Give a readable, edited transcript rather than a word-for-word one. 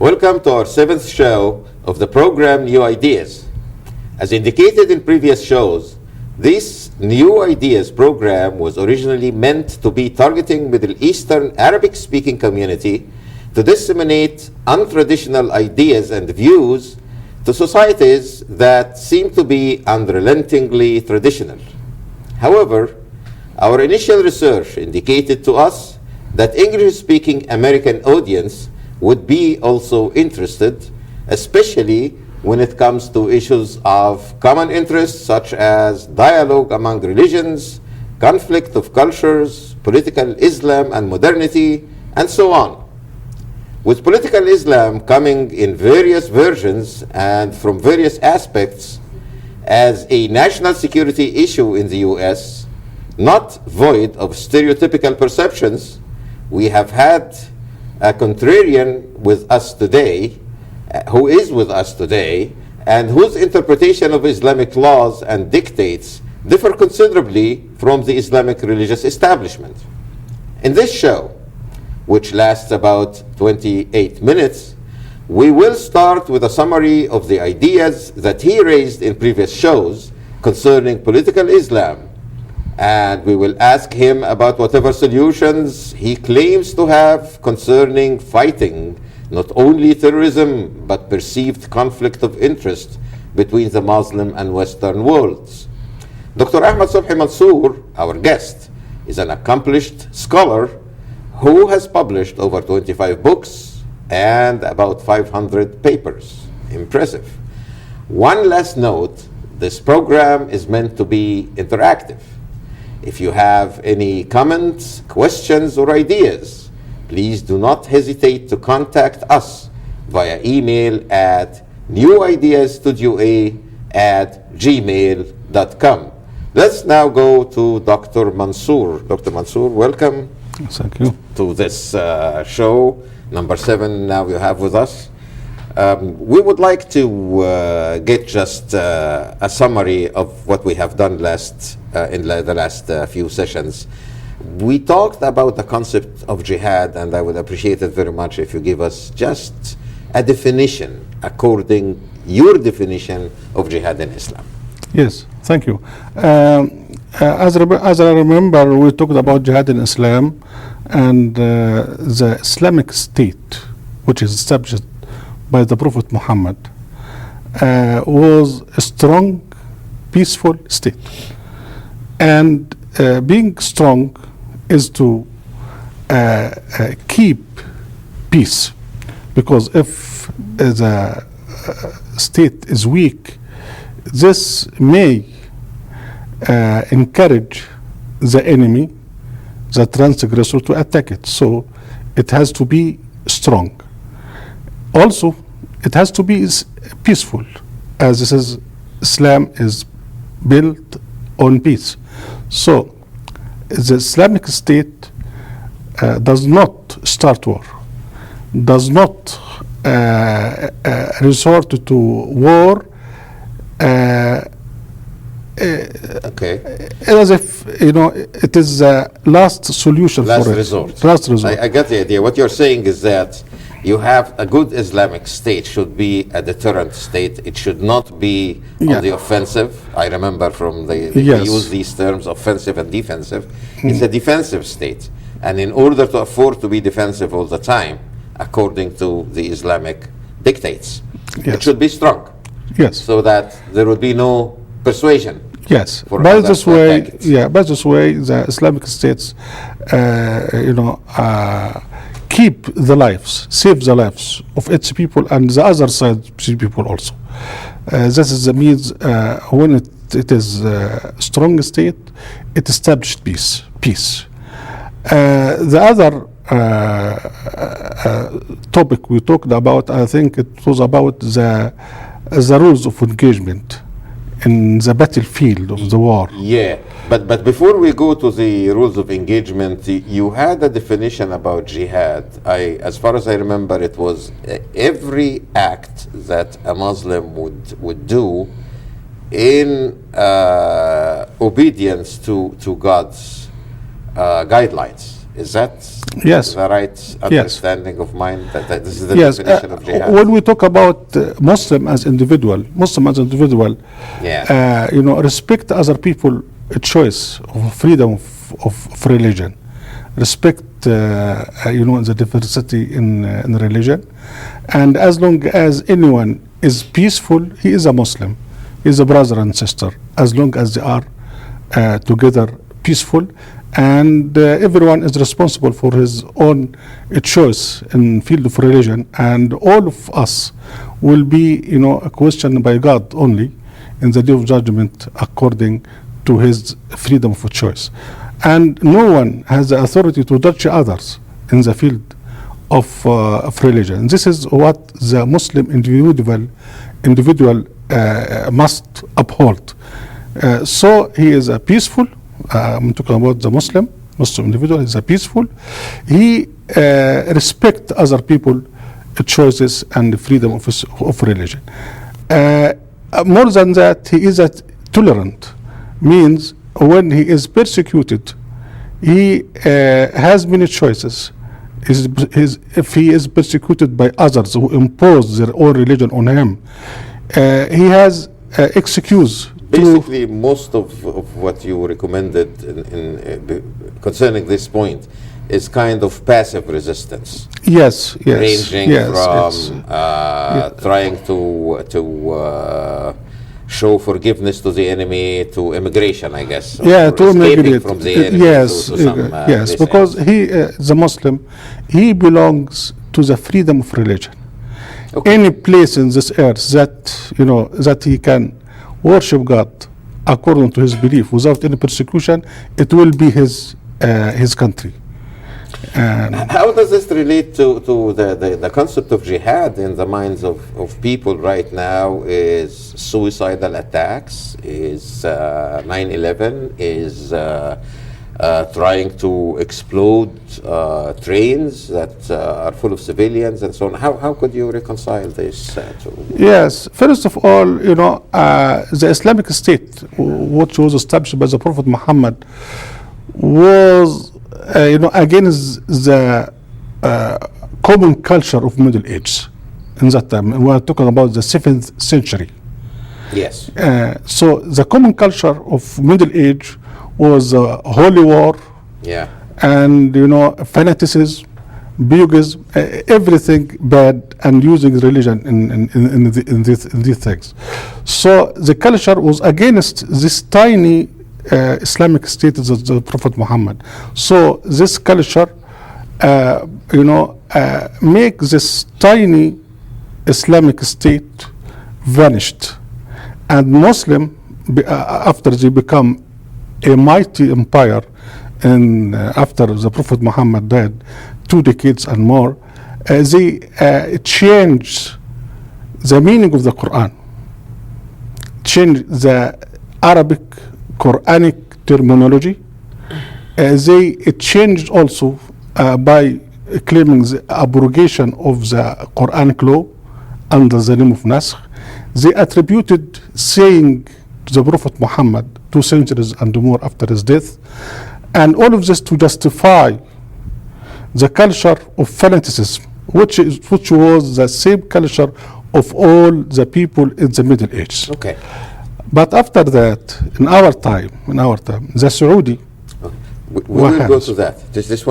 Welcome to our 7th show of the program New Ideas. As indicated in previous shows, this New Ideas program was originally meant to be targeting Middle Eastern Arabic-speaking community to disseminate untraditional ideas and views to societies that seem to be unrelentingly traditional. However, our initial research indicated to us that English-speaking American audience would be also interested, especially when it comes to issues of common interest such as dialogue among religions, conflict of cultures, political Islam and modernity, and so on. With political Islam coming in various versions and from various aspects as a national security issue in the US, not void of stereotypical perceptions, we have had a contrarian with us today, who is with us today, and whose interpretation of Islamic laws and dictates differ considerably from the Islamic religious establishment. In this show, which lasts about 28 minutes, we will start with a summary of the ideas that he raised in previous shows concerning political Islam, and we will ask him about whatever solutions he claims to have concerning fighting not only terrorism but perceived conflict of interest between the Muslim and Western worlds. Dr. Ahmed Subhy Mansour, our guest, is an accomplished scholar who has published over 25 books and about 500 papers. Impressive. One last note, this program is meant to be interactive. If you have any comments, questions, or ideas, please do not hesitate to contact us via email at newideasstudioa@gmail.com. Let's now go to Dr. Mansour. Dr. Mansour, welcome. Thank you. To this show, number 7 now you have with us. We would like to get just a summary of what we have done in the last few sessions. We talked about the concept of jihad, and I would appreciate it very much if you give us just a definition according your definition of jihad in Islam. Yes, thank you. As I remember, we talked about jihad in Islam and the Islamic State, which is established by the Prophet Muhammad, was a strong, peaceful state. And being strong is to keep peace, because if the state is weak, this may encourage the enemy, the transgressor, to attack it. So it has to be strong. Also, it has to be peaceful, as this is Islam is built on peace. So the Islamic State does not start war, does not resort to war, as if it is the last solution Last for it. resort. Last resort. I get the idea. What you're saying is that you have a good Islamic state should be a deterrent state. It should not be on the offensive. I remember from they use these terms, offensive and defensive. It's a defensive state. And in order to afford to be defensive all the time, according to the Islamic dictates, it should be strong. Yes. So that there would be no persuasion. Yes. By this way, the Islamic states, keep the lives, save the lives of its people and the other side people also. This is the means when it is a strong state, it established peace. The other topic we talked about, I think it was about the rules of engagement in the battlefield of the war. Yeah, but before we go to the rules of engagement, you had a definition about jihad. As far as I remember, it was every act that a Muslim would do in obedience to God's guidelines. Is that Yes. the right understanding of mine? That this is the Yes, definition of jihad? when we talk about Muslim as individual, Yeah. respect other people a choice of freedom of religion, respect the diversity in religion, and as long as anyone is peaceful, he is a Muslim, he is a brother and sister, as long as they are together peaceful, and everyone is responsible for his own choice in field of religion, and all of us will be questioned by God only in the day of judgment according to his freedom of choice. And no one has the authority to judge others in the field of religion. This is what the Muslim individual must uphold. So he is a peaceful. I'm talking about the Muslim individual is a peaceful. He respect other people choices and freedom of religion. More than that, he is a tolerant. Means when he is persecuted, he has many choices. If he is persecuted by others who impose their own religion on him, he has excuse. Basically, most of what you recommended concerning this point is kind of passive resistance. Yes. Ranging from trying to show forgiveness to the enemy, to immigration, I guess. Yeah, to escaping from the enemy. Yes, because he, the Muslim, he belongs to the freedom of religion. Okay. Any place in this earth that he can worship God according to his belief without any persecution, it will be his country. How does this relate to the concept of jihad in the minds of people right now? Is suicidal attacks, is 9/11, is trying to explode trains that are full of civilians and so on. How could you reconcile this? Yes, first of all, the Islamic State, which was established by the Prophet Muhammad, was against the common culture of Middle Age. In that time, we are talking about the 7th century. Yes. So the common culture of Middle Age was holy war, and fanaticism, bigotry, everything bad, and using religion in these things. So the culture was against this tiny Islamic state of the Prophet Muhammad. So this culture, make this tiny Islamic state vanished, and Muslim after they become a mighty empire, and after the Prophet Muhammad died, 2 decades and more, they changed the meaning of the Quran, changed the Arabic Quranic terminology. They changed also by claiming the abrogation of the Quranic law under the name of Nasakh. They attributed saying to the Prophet Muhammad 2 centuries and more after his death, and all of this to justify the culture of fanaticism, which was the same culture of all the people in the Middle Ages. Okay. But after that, in our time, the Saudi. We will go to that. This one.